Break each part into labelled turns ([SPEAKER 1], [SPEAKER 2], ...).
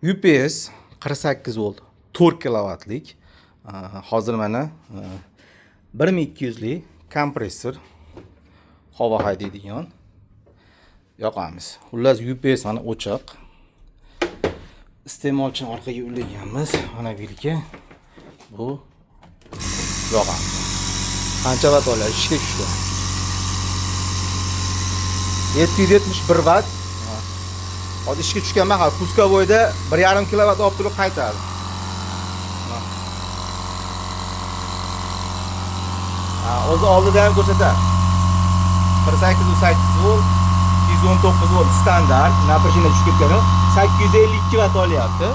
[SPEAKER 1] UPS 48 volt 4 kilovatlik. Hozir mana 1200 lik kompressor havo haydaydigan yoqamiz. Xullas UPS mana o'choq. Iste'molchini orqaga ulaganmiz. Mana vilka bu yoqamiz. Qancha vat oladi? Ishga tushdi. 771 vat. Hozir ishga tushgan mahal pускavoyda 1,5 kilovat olib turib qaytadi. O'zi oldida ham ko'rsatadi. 48 volt, 219 volt standart, напряжение tushib ketgan. 852 vat olyapti.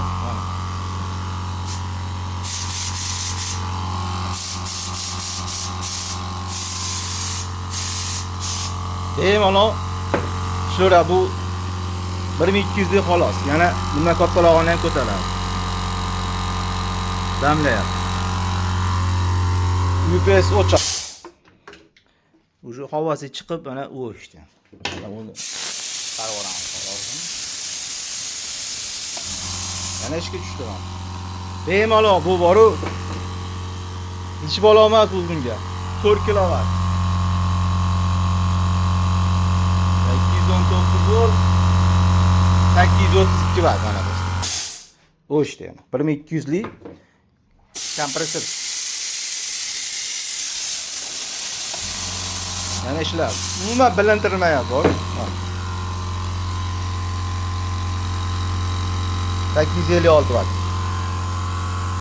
[SPEAKER 1] Mana shular bu 1200 lik xolos. Yana bundan kattalog'ini ham ko'taradi. Damlayapti. UPS o'choq. Уже havosi chiqib mana u ishdi. Yana ishga tushdi. Bemalol bu boru hech bola olmas bu bunga. 4 kilovat. 219 volt 832 vat mana bu. O ishda yana 1200 lik kompressor. Yana ishlab. Umuman bilintirmayapti. 856 vat.